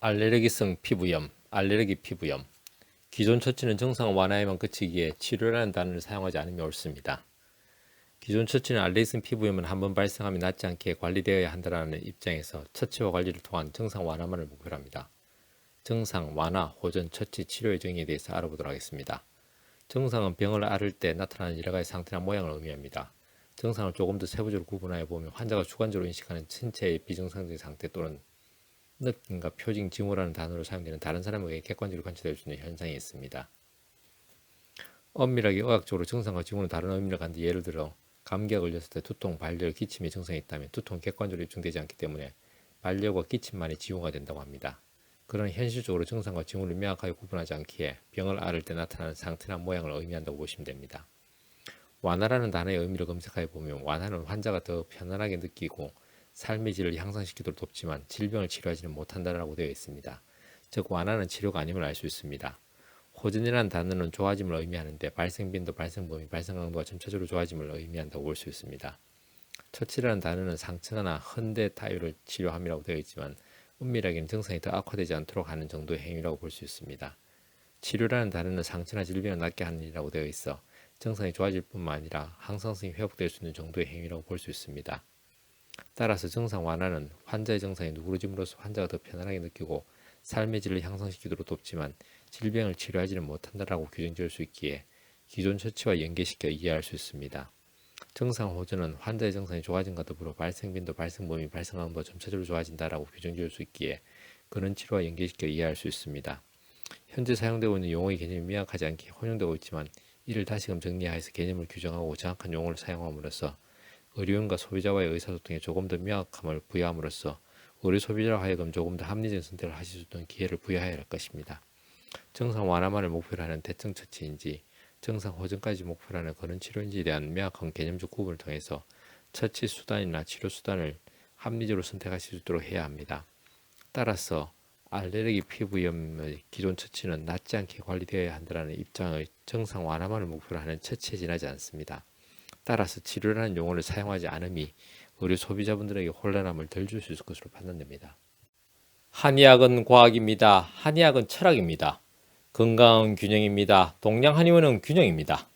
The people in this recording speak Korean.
알레르기성 피부염, 알레르기 피부염. 기존 처치는 증상 완화에만 그치기에 치료라는 단어를 사용하지 않으면 옳습니다. 기존 처치는 알레르기성 피부염은 한번 발생하면 낫지 않게 관리되어야 한다는 입장에서 처치와 관리를 통한 증상 완화만을 목표로 합니다. 증상 완화, 호전, 처치, 치료의 정의에 대해서 알아보도록 하겠습니다. 증상은 병을 앓을 때 나타나는 여러 가지 상태나 모양을 의미합니다. 증상을 조금 더 세부적으로 구분하여 보면 환자가 주관적으로 인식하는 신체의 비정상적인 상태 또는 느낌과 표징, 징후라는 단어로 사용되는 다른 사람에게 객관적으로 관찰될 수 있는 현상이 있습니다. 엄밀하게 의학적으로 증상과 징후는 다른 의미를 갖는데 예를 들어 감기가 걸렸을 때 두통, 발열, 기침의 증상이 있다면 두통은 객관적으로 입증되지 않기 때문에 발열과 기침만이 징후가 된다고 합니다. 그러나 현실적으로 증상과 징후를 명확하게 구분하지 않기에 병을 앓을 때 나타나는 상태나 모양을 의미한다고 보시면 됩니다. 완화라는 단어의 의미를 검색해 보면 완화는 환자가 더 편안하게 느끼고 삶의 질을 향상시키도록 돕지만 질병을 치료하지는 못한다라고 되어 있습니다. 즉 완화는 치료가 아님을 알 수 있습니다. 호전이라는 단어는 좋아짐을 의미하는데 발생 빈도, 발생 범위, 발생 강도가 점차적으로 좋아짐을 의미한다고 볼 수 있습니다. 처치라는 단어는 상처나 흔대 타입을 치료함이라고 되어 있지만 은밀하게는 증상이 더 악화되지 않도록 하는 정도의 행위라고 볼 수 있습니다. 치료라는 단어는 상처나 질병을 낫게 하는 일이라고 되어 있어 증상이 좋아질 뿐만 아니라 항상성이 회복될 수 있는 정도의 행위라고 볼 수 있습니다. 따라서 증상 완화는 환자의 증상이 누그러짐으로써 환자가 더 편안하게 느끼고 삶의 질을 향상시키도록 돕지만 질병을 치료하지는 못한다라고 규정지을 수 있기에 기존 처치와 연계시켜 이해할 수 있습니다. 증상 호전은 환자의 증상이 좋아진과 더불어 발생 빈도, 발생 범위, 발생 강도가 점차적으로 좋아진다라고 규정지을 수 있기에 그런 치료와 연계시켜 이해할 수 있습니다. 현재 사용되고 있는 용어의 개념이 명확하지 않게 혼용되고 있지만 이를 다시금 정리하여서 개념을 규정하고 정확한 용어를 사용함으로써 의료인과 소비자와의 의사소통에 조금 더 명확함을 부여함으로써 의료 소비자로 하여금 조금 더 합리적인 선택을 하실 수 있는 기회를 부여해야 할 것입니다. 증상 완화만을 목표로 하는 대증 처치인지 증상 호전까지 목표로 하는 그런 치료인지에 대한 명확한 개념적 구분을 통해서 처치 수단이나 치료 수단을 합리적으로 선택하실 수 있도록 해야 합니다. 따라서 알레르기 피부염의 기존 처치는 낫지 않게 관리되어야 한다는 입장의 증상 완화만을 목표로 하는 처치에 지나지 않습니다. 따라서 치료라는 용어를 사용하지 않음이 의료 소비자분들에게 혼란함을 덜 줄 수 있을 것으로 판단됩니다. 한의학은 과학입니다. 한의학은 철학입니다. 건강은 균형입니다. 동양 한의원은 균형입니다.